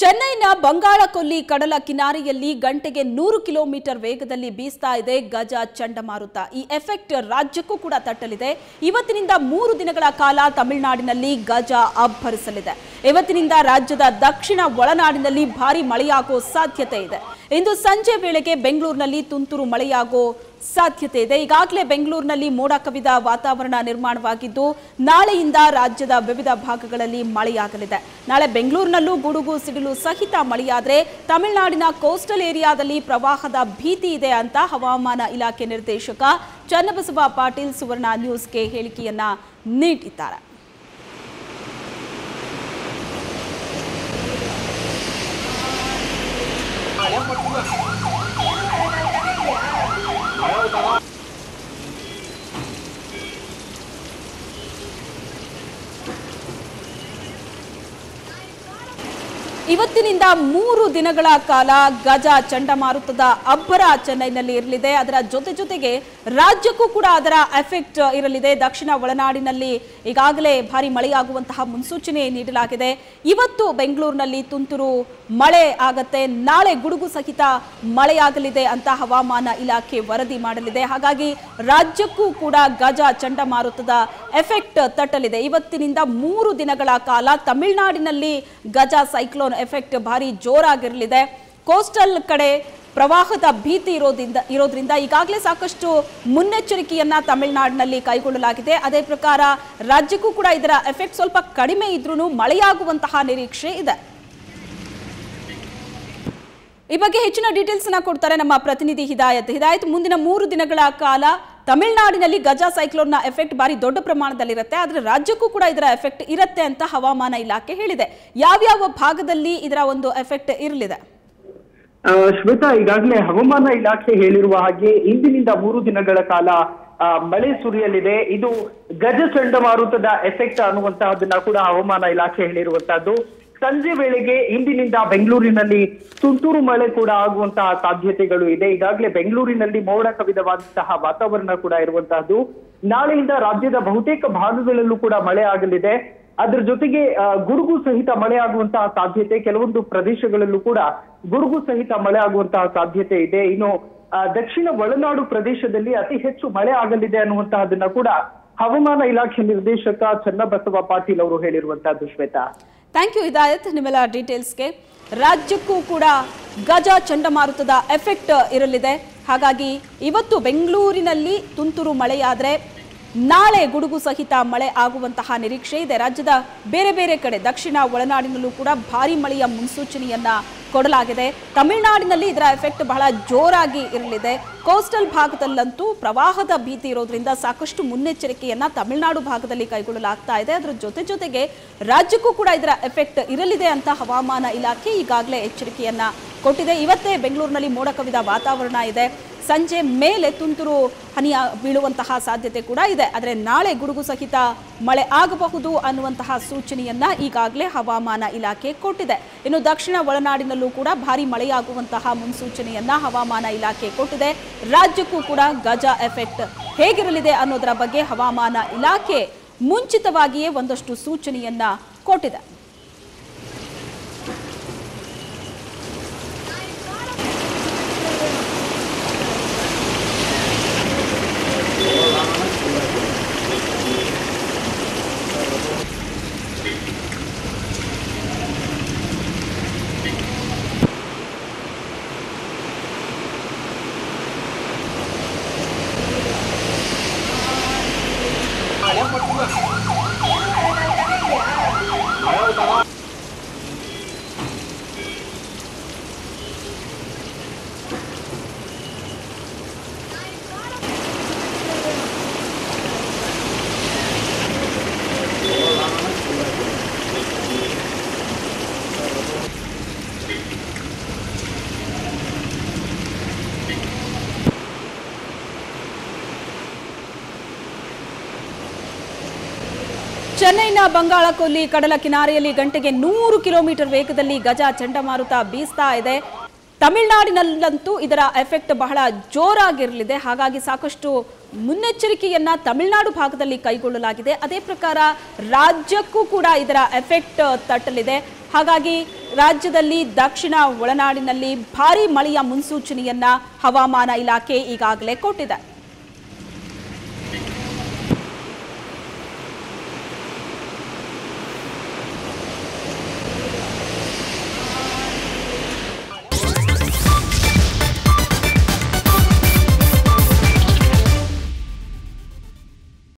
ಚೆನ್ನೈನ ಬಂಗಾಳಕೊಲ್ಲಿ ಕಡಲ ಕಿನಾರೆಯಲ್ಲಿ ಗಂಟೆಗೆ 100 ಕಿಲೋಮೀಟರ್ ವೇಗದಲ್ಲಿ ಬೀಸ್ತಾ ಇದೆ ಗಜಾ ಚಂಡಮಾರುತ. ಈ ಎಫೆಕ್ಟ್ ರಾಜ್ಯಕ್ಕೂ ಕೂಡ ತಟ್ಟಲಿದೆ. ಇವತ್ತಿನಿಂದ 3 ದಿನಗಳ ಕಾಲ ತಮಿಳುನಾಡಿನಲ್ಲಿ ಗಜಾ ಅಬ್ಬರಿಸಲಿದೆ. ಇವತ್ತಿನಿಂದ ರಾಜ್ಯದ ದಕ್ಷಿಣ ಒಳನಾಡಿನಲ್ಲಿ ಭಾರಿ ಮಳೆಯಾಗೋ ಸಾಧ್ಯತೆ ಇದೆ. ಇಂದು ಸಂಜೆ ವೇಳೆಗೆ ಬೆಂಗಳೂರಿನಲ್ಲಿ ತುಂತುರು ಮಳೆಯಾಗೋ ಸಾಧ್ಯತೆ ಇದೆ. ಈಗಾಗಲೇ ಬೆಂಗಳೂರಿನಲ್ಲಿ ಮೋಡ ಕವಿದ ವಾತಾವರಣ ನಿರ್ಮಾಣವಾಗಿದ್ದು ನಾಳೆಯಿಂದ ರಾಜ್ಯದ ವಿವಿಧ ಭಾಗಗಳಲ್ಲಿ ಮಳೆಯಾಗಲಿದೆ. ನಾಳೆ ಬೆಂಗಳೂರಿನಲ್ಲೂ ಗುಡುಗು ಸಿಡಿಲು ಸಹಿತ ಮಳೆಯಾದರೆ ತಮಿಳುನಾಡಿನ ಕೋಸ್ಟಲ್ ಏರಿಯಾದಲ್ಲಿ ಪ್ರವಾಹದ ಭೀತಿ ಇದೆ ಅಂತ ಹವಾಮಾನ ಇಲಾಖೆ ನಿರ್ದೇಶಕ ಚನ್ನಬಸವ ಪಾಟೀಲ್ ಸುವರ್ಣ ನ್ಯೂಸ್ಗೆ ಹೇಳಿಕೆಯನ್ನ ನೀಡಿದ್ದಾರೆ. ಇವತ್ತಿನಿಂದ 3 ದಿನಗಳ ಕಾಲ ಗಜಾ ಚಂಡಮಾರುತದ ಅಬ್ಬರ ಚೆನ್ನೈನಲ್ಲಿ ಇರಲಿದೆ. ಅದರ ಜೊತೆಗೆ ರಾಜ್ಯಕ್ಕೂ ಕೂಡ ಅದರ ಎಫೆಕ್ಟ್ ಇರಲಿದೆ. ದಕ್ಷಿಣ ಒಳನಾಡಿನಲ್ಲಿ ಈಗಾಗಲೇ ಭಾರಿ ಮಳೆಯಾಗುವಂತಹ ಮುನ್ಸೂಚನೆ ನೀಡಲಾಗಿದೆ. ಇವತ್ತು ಬೆಂಗಳೂರಿನಲ್ಲಿ ತುಂತುರು ಮಳೆ ಆಗತ್ತೆ, ನಾಳೆ ಗುಡುಗು ಸಹಿತ ಮಳೆಯಾಗಲಿದೆ ಅಂತ ಹವಾಮಾನ ಇಲಾಖೆ ವರದಿ ಮಾಡಲಿದೆ. ಹಾಗಾಗಿ ರಾಜ್ಯಕ್ಕೂ ಕೂಡ ಗಜಾ ಚಂಡಮಾರುತದ ಎಫೆಕ್ಟ್ ತಟ್ಟಲಿದೆ. ಇವತ್ತಿನಿಂದ 3 ದಿನಗಳ ಕಾಲ ತಮಿಳುನಾಡಿನಲ್ಲಿ ಗಜಾ ಸೈಕ್ಲೋನ್ ಎಫೆಕ್ಟ್ ಭಾರಿ ಜೋರಾಗಿರಲಿದೆ. ಕೋಸ್ಟಲ್ ಕಡೆ ಪ್ರವಾಹದ ಭೀತಿ ಇರೋದ್ರಿಂದ ಈಗಾಗಲೇ ಸಾಕಷ್ಟು ಮುನ್ನೆಚ್ಚರಿಕೆಯನ್ನ ತಮಿಳುನಾಡಿನಲ್ಲಿ ಕೈಗೊಳ್ಳಲಾಗಿದೆ. ಅದೇ ಪ್ರಕಾರ ರಾಜ್ಯಕ್ಕೂ ಕೂಡ ಇದರ ಎಫೆಕ್ಟ್ ಸ್ವಲ್ಪ ಕಡಿಮೆ ಇದ್ರೂ ಮಳೆಯಾಗುವಂತಹ ನಿರೀಕ್ಷೆ ಇದೆ. ಈ ಬಗ್ಗೆ ಹೆಚ್ಚಿನ ಡೀಟೇಲ್ಸ್ ಅನ್ನ ಕೊಡ್ತಾರೆ ನಮ್ಮ ಪ್ರತಿನಿಧಿ ಹಿದಾಯತ್. ಮುಂದಿನ 3 ದಿನಗಳ ಕಾಲ ತಮಿಳುನಾಡಿನಲ್ಲಿ ಗಜಾ ಸೈಕ್ಲೋನ್ನ ಎಫೆಕ್ಟ್ ಬಾರಿ ದೊಡ್ಡ ಪ್ರಮಾಣದಲ್ಲಿರುತ್ತೆ, ಆದರೆ ರಾಜ್ಯಕ್ಕೂ ಕೂಡ ಇದರ ಎಫೆಕ್ಟ್ ಇರುತ್ತೆ ಅಂತ ಹವಾಮಾನ ಇಲಾಖೆ ಹೇಳಿದೆ. ಯಾವ್ಯಾವ ಭಾಗದಲ್ಲಿ ಇದರ ಒಂದು ಎಫೆಕ್ಟ್ ಇರಲಿದೆ? ಶ್ವೇತಾ, ಈಗಾಗಲೇ ಹವಾಮಾನ ಇಲಾಖೆ ಹೇಳಿರುವ ಹಾಗೆ ಇಂದಿನಿಂದ 3 ದಿನಗಳ ಕಾಲ ಮಳೆ ಸುರಿಯಲಿದೆ. ಇದು ಗಜ ಚಂಡಮಾರುತದ ಎಫೆಕ್ಟ್ ಅನ್ನುವಂತಹದನ್ನ ಕೂಡ ಹವಾಮಾನ ಇಲಾಖೆ ಹೇಳಿರುವಂತಹದ್ದು. ಸಂಜೆ ವೇಳೆಗೆ ಇಂದಿನಿಂದ ಬೆಂಗಳೂರಿನಲ್ಲಿ ತುಂತುರು ಮಳೆ ಕೂಡ ಆಗುವಂತಹ ಸಾಧ್ಯತೆಗಳು ಇದೆ. ಈಗಾಗಲೇ ಬೆಂಗಳೂರಿನಲ್ಲಿ ಮೋಡ ಕವಿದವಾದಂತಹ ವಾತಾವರಣ ಕೂಡ ಇರುವಂತಹದ್ದು. ನಾಳೆಯಿಂದ ರಾಜ್ಯದ ಬಹುತೇಕ ಭಾಗಗಳಲ್ಲೂ ಕೂಡ ಮಳೆ ಆಗಲಿದೆ. ಅದರ ಜೊತೆಗೆ ಗುಡುಗು ಸಹಿತ ಮಳೆ ಆಗುವಂತಹ ಸಾಧ್ಯತೆ, ಕೆಲವೊಂದು ಪ್ರದೇಶಗಳಲ್ಲೂ ಕೂಡ ಗುಡುಗು ಸಹಿತ ಮಳೆ ಆಗುವಂತಹ ಸಾಧ್ಯತೆ ಇದೆ. ಇನ್ನು ದಕ್ಷಿಣ ಒಳನಾಡು ಪ್ರದೇಶದಲ್ಲಿ ಅತಿ ಹೆಚ್ಚು ಮಳೆ ಆಗಲಿದೆ ಅನ್ನುವಂತಹದನ್ನ ಕೂಡ ಹವಾಮಾನ ಇಲಾಖೆ ನಿರ್ದೇಶಕ ಚನ್ನಬಸವ ಪಾಟೀಲ್ ಅವರು ಹೇಳಿರುವಂತಹದ್ದು. ಶ್ವೇತಾ, ಥ್ಯಾಂಕ್ ಯು ಹಿದಾಯತ್ ನಿಮ್ಮೆಲ್ಲ ಡೀಟೇಲ್ಸ್ಗೆ. ರಾಜ್ಯಕ್ಕೂ ಕೂಡ ಗಜಾ ಚಂಡಮಾರುತದ ಎಫೆಕ್ಟ್ ಇರಲಿದೆ. ಹಾಗಾಗಿ ಇವತ್ತು ಬೆಂಗಳೂರಿನಲ್ಲಿ ತುಂತುರು ಮಳೆಯಾದರೆ ನಾಳೆ ಗುಡುಗು ಸಹಿತ ಮಳೆ ಆಗುವಂತಹ ನಿರೀಕ್ಷೆ ಇದೆ. ರಾಜ್ಯದ ಬೇರೆ ಬೇರೆ ಕಡೆ ದಕ್ಷಿಣ ಒಳನಾಡಿನಲ್ಲೂ ಕೂಡ ಭಾರಿ ಮಳೆಯ ಮುನ್ಸೂಚನೆಯನ್ನ ಕೊಡಲಾಗಿದೆ. ತಮಿಳುನಾಡಿನಲ್ಲಿ ಇದರ ಎಫೆಕ್ಟ್ ಬಹಳ ಜೋರಾಗಿ ಇರಲಿದೆ. ಕೋಸ್ಟಲ್ ಭಾಗದಲ್ಲಂತೂ ಪ್ರವಾಹದ ಭೀತಿ ಇರೋದ್ರಿಂದ ಸಾಕಷ್ಟು ಮುನ್ನೆಚ್ಚರಿಕೆಯನ್ನ ತಮಿಳುನಾಡು ಭಾಗದಲ್ಲಿ ಕೈಗೊಳ್ಳಲಾಗ್ತಾ ಇದೆ. ಅದರ ಜೊತೆಗೆ ರಾಜ್ಯಕ್ಕೂ ಕೂಡ ಇದರ ಎಫೆಕ್ಟ್ ಇರಲಿದೆ ಅಂತ ಹವಾಮಾನ ಇಲಾಖೆ ಈಗಾಗಲೇ ಎಚ್ಚರಿಕೆಯನ್ನ ಕೊಟ್ಟಿದೆ. ಇವತ್ತೇ ಬೆಂಗಳೂರಿನಲ್ಲಿ ಮೋಡ ಕವಿದ ವಾತಾವರಣ ಇದೆ. ಸಂಜೆ ಮೇಲೆ ತುಂತುರು ಹನಿ ಬೀಳುವಂತಹ ಸಾಧ್ಯತೆ ಕೂಡ ಇದೆ. ಆದರೆ ನಾಳೆ ಗುಡುಗು ಸಹಿತ ಮಳೆ ಆಗಬಹುದು ಅನ್ನುವಂತಹ ಸೂಚನೆಯನ್ನ ಈಗಾಗಲೇ ಹವಾಮಾನ ಇಲಾಖೆ ಕೊಟ್ಟಿದೆ. ಇನ್ನು ದಕ್ಷಿಣ ಒಳನಾಡಿನಲ್ಲೂ ಕೂಡ ಭಾರಿ ಮಳೆಯಾಗುವಂತಹ ಮುನ್ಸೂಚನೆಯನ್ನ ಹವಾಮಾನ ಇಲಾಖೆ ಕೊಟ್ಟಿದೆ. ರಾಜ್ಯಕ್ಕೂ ಕೂಡ ಗಜಾ ಎಫೆಕ್ಟ್ ಹೇಗಿರಲಿದೆ ಅನ್ನೋದರ ಬಗ್ಗೆ ಹವಾಮಾನ ಇಲಾಖೆ ಮುಂಚಿತವಾಗಿಯೇ ಒಂದಷ್ಟು ಸೂಚನೆಯನ್ನ ಕೊಟ್ಟಿದೆ. ಚೆನ್ನೈನ ಬಂಗಾಳಕೊಲ್ಲಿ ಕಡಲ ಕಿನಾರೆಯಲ್ಲಿ ಗಂಟೆಗೆ 100 ಕಿಲೋಮೀಟರ್ ವೇಗದಲ್ಲಿ ಗಜಾ ಚಂಡಮಾರುತ ಬೀಸ್ತಾ ಇದೆ. ತಮಿಳುನಾಡಿನಲ್ಲಂತೂ ಇದರ ಎಫೆಕ್ಟ್ ಬಹಳ ಜೋರಾಗಿರಲಿದೆ. ಹಾಗಾಗಿ ಸಾಕಷ್ಟು ಮುನ್ನೆಚ್ಚರಿಕೆಯನ್ನ ತಮಿಳುನಾಡು ಭಾಗದಲ್ಲಿ ಕೈಗೊಳ್ಳಲಾಗಿದೆ. ಅದೇ ಪ್ರಕಾರ ರಾಜ್ಯಕ್ಕೂ ಕೂಡ ಇದರ ಎಫೆಕ್ಟ್ ತಟ್ಟಲಿದೆ. ಹಾಗಾಗಿ ರಾಜ್ಯದಲ್ಲಿ ದಕ್ಷಿಣ ಒಳನಾಡಿನಲ್ಲಿ ಭಾರೀ ಮಳೆಯ ಮುನ್ಸೂಚನೆಯನ್ನ ಹವಾಮಾನ ಇಲಾಖೆ ಈಗಾಗಲೇ ಕೊಟ್ಟಿದೆ.